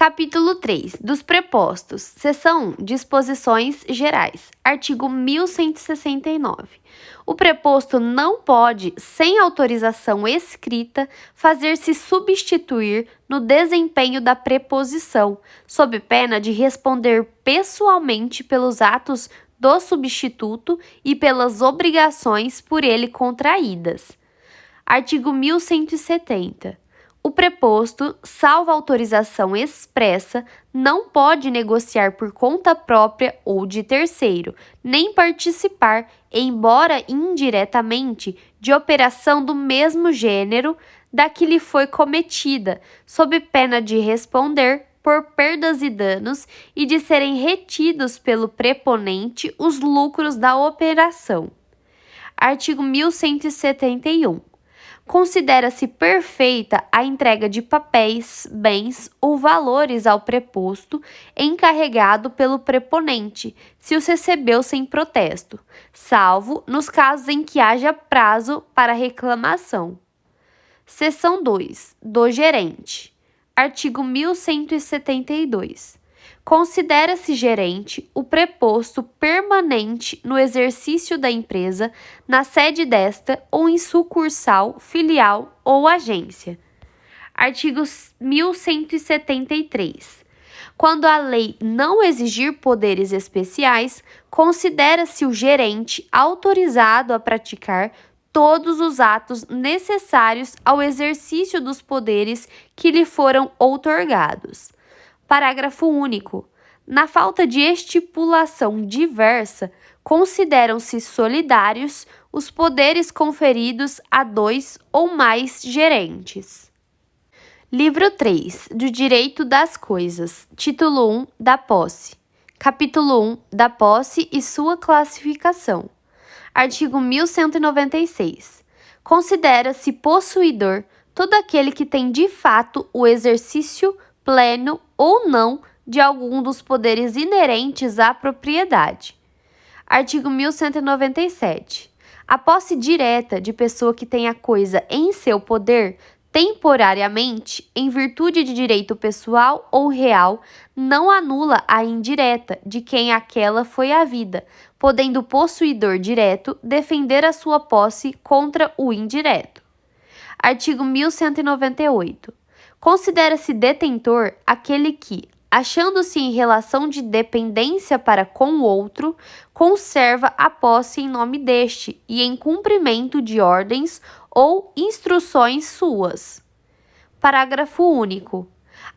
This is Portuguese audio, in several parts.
Capítulo 3. Dos prepostos. Seção 1. Disposições gerais. Artigo 1169. O preposto não pode, sem autorização escrita, fazer-se substituir no desempenho da preposição, sob pena de responder pessoalmente pelos atos do substituto e pelas obrigações por ele contraídas. Artigo 1170. O preposto, salvo autorização expressa, não pode negociar por conta própria ou de terceiro, nem participar, embora indiretamente, de operação do mesmo gênero da que lhe foi cometida, sob pena de responder por perdas e danos e de serem retidos pelo preponente os lucros da operação. Artigo 1171. Considera-se perfeita a entrega de papéis, bens ou valores ao preposto encarregado pelo preponente, se os recebeu sem protesto, salvo nos casos em que haja prazo para reclamação. Seção 2. Do gerente. Artigo 1172. Considera-se gerente o preposto permanente no exercício da empresa, na sede desta ou em sucursal, filial ou agência. Artigo 1173. Quando a lei não exigir poderes especiais, considera-se o gerente autorizado a praticar todos os atos necessários ao exercício dos poderes que lhe foram outorgados. Parágrafo único. Na falta de estipulação diversa, consideram-se solidários os poderes conferidos a dois ou mais gerentes. Livro 3. Do Direito das Coisas. Título 1. Da Posse. Capítulo 1. Da Posse e sua classificação. Artigo 1196. Considera-se possuidor todo aquele que tem de fato o exercício pleno ou não de algum dos poderes inerentes à propriedade. Artigo 1197. A posse direta de pessoa que tem a coisa em seu poder, temporariamente, em virtude de direito pessoal ou real, não anula a indireta de quem aquela foi havida, podendo o possuidor direto defender a sua posse contra o indireto. Artigo 1198. Considera-se detentor aquele que, achando-se em relação de dependência para com o outro, conserva a posse em nome deste e em cumprimento de ordens ou instruções suas. Parágrafo único.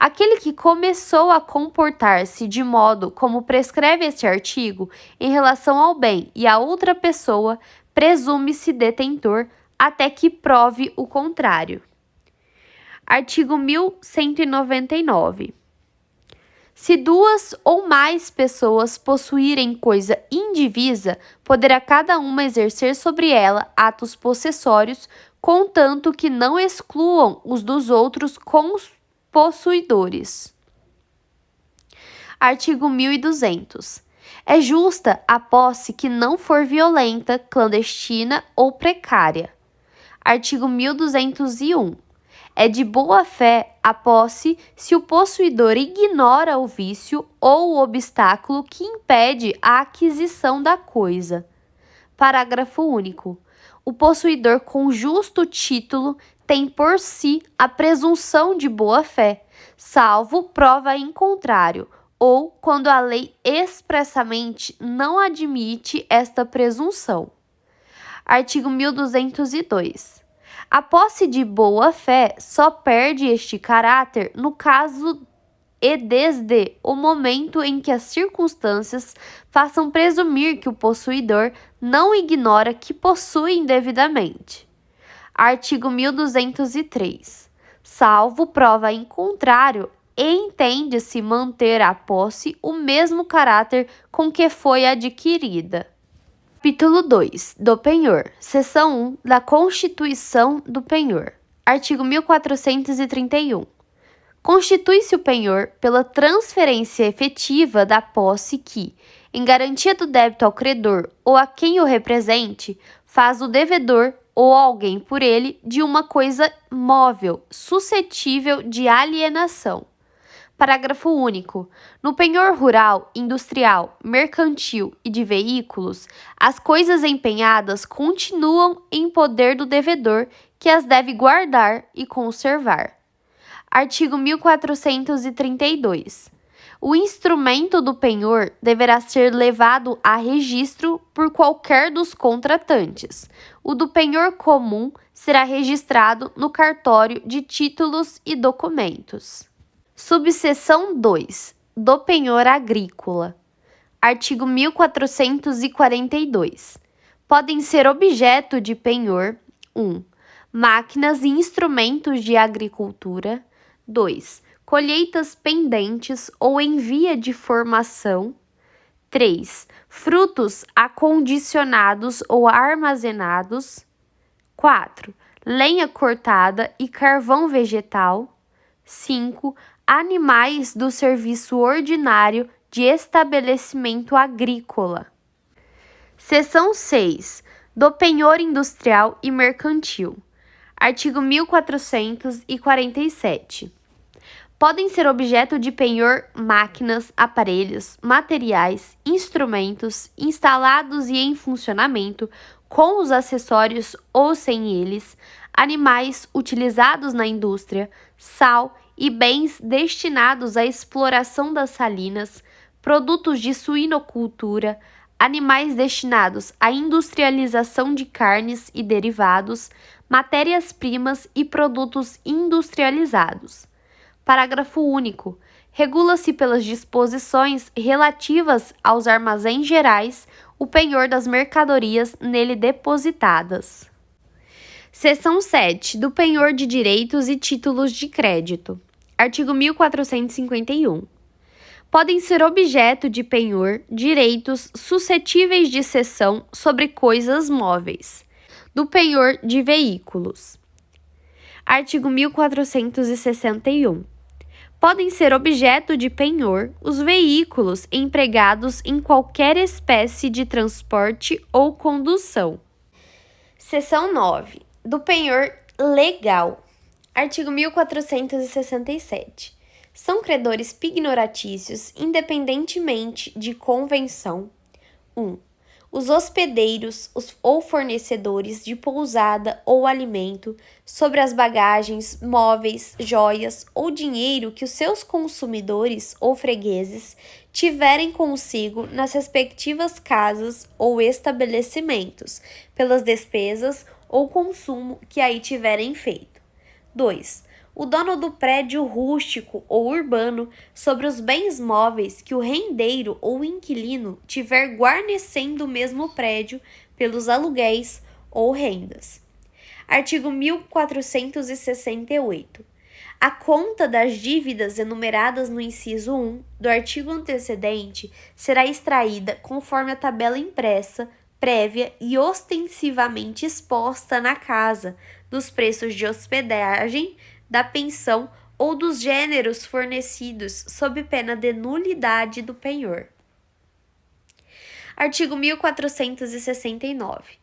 Aquele que começou a comportar-se de modo como prescreve este artigo em relação ao bem e a outra pessoa, presume-se detentor até que prove o contrário. Artigo 1199. Se duas ou mais pessoas possuírem coisa indivisa, poderá cada uma exercer sobre ela atos possessórios, contanto que não excluam os dos outros possuidores. Artigo 1200. É justa a posse que não for violenta, clandestina ou precária. Artigo 1201. É de boa-fé a posse se o possuidor ignora o vício ou o obstáculo que impede a aquisição da coisa. Parágrafo único. O possuidor com justo título tem por si a presunção de boa-fé, salvo prova em contrário, ou quando a lei expressamente não admite esta presunção. Artigo 1202. A posse de boa-fé só perde este caráter no caso e desde o momento em que as circunstâncias façam presumir que o possuidor não ignora que possui indevidamente. Artigo 1203. Salvo prova em contrário, entende-se manter a posse o mesmo caráter com que foi adquirida. Capítulo 2. Do penhor. Seção 1. Da Constituição do penhor. Artigo 1431. Constitui-se o penhor pela transferência efetiva da posse que, em garantia do débito ao credor ou a quem o represente, faz o devedor ou alguém por ele de uma coisa móvel, suscetível de alienação. Parágrafo único. No penhor rural, industrial, mercantil e de veículos, as coisas empenhadas continuam em poder do devedor, que as deve guardar e conservar. Artigo 1432. O instrumento do penhor deverá ser levado a registro por qualquer dos contratantes. O do penhor comum será registrado no cartório de títulos e documentos. Subseção 2. Do penhor agrícola. Artigo 1442. Podem ser objeto de penhor: 1. Máquinas e instrumentos de agricultura. 2. Colheitas pendentes ou em via de formação. 3. Frutos acondicionados ou armazenados. 4. Lenha cortada e carvão vegetal. 5. Animais do serviço ordinário de estabelecimento agrícola. Seção 6. Do penhor industrial e mercantil. Artigo 1447. Podem ser objeto de penhor máquinas, aparelhos, materiais, instrumentos instalados e em funcionamento, com os acessórios ou sem eles, animais utilizados na indústria, sal e bens destinados à exploração das salinas, produtos de suinocultura, animais destinados à industrialização de carnes e derivados, matérias-primas e produtos industrializados. Parágrafo único. Regula-se pelas disposições relativas aos armazéns gerais o penhor das mercadorias nele depositadas. Seção 7. Do penhor de direitos e títulos de crédito. Artigo 1451. Podem ser objeto de penhor direitos suscetíveis de cessão sobre coisas móveis. Do penhor de veículos. Artigo 1461. Podem ser objeto de penhor os veículos empregados em qualquer espécie de transporte ou condução. Seção 9. Do penhor legal. Artigo 1467. São credores pignoratícios, independentemente de convenção: 1. Os hospedeiros ou fornecedores de pousada ou alimento sobre as bagagens, móveis, joias ou dinheiro que os seus consumidores ou fregueses tiverem consigo nas respectivas casas ou estabelecimentos, pelas despesas ou consumo que aí tiverem feito. 2. O dono do prédio rústico ou urbano sobre os bens móveis que o rendeiro ou inquilino tiver guarnecendo o mesmo prédio pelos aluguéis ou rendas. Artigo 1468. A conta das dívidas enumeradas no inciso 1 do artigo antecedente será extraída conforme a tabela impressa, prévia e ostensivamente exposta na casa, dos preços de hospedagem, da pensão ou dos gêneros fornecidos sob pena de nulidade do penhor. Artigo 1469.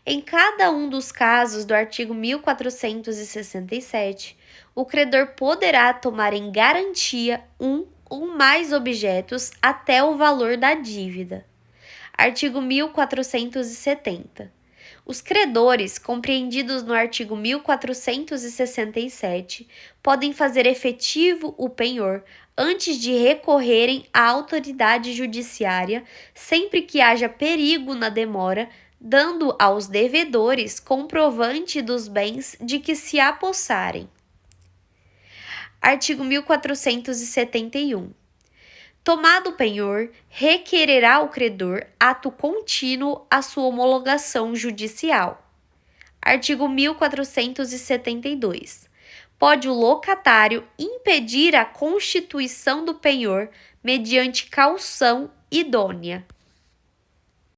Em cada um dos casos do artigo 1467, o credor poderá tomar em garantia um ou mais objetos até o valor da dívida. Artigo 1470. Os credores, compreendidos no artigo 1467, podem fazer efetivo o penhor antes de recorrerem à autoridade judiciária, sempre que haja perigo na demora, dando aos devedores comprovante dos bens de que se apossarem. Artigo 1471. Tomado o penhor, requererá o credor ato contínuo à sua homologação judicial. Artigo 1472. Pode o locatário impedir a constituição do penhor mediante caução idônea.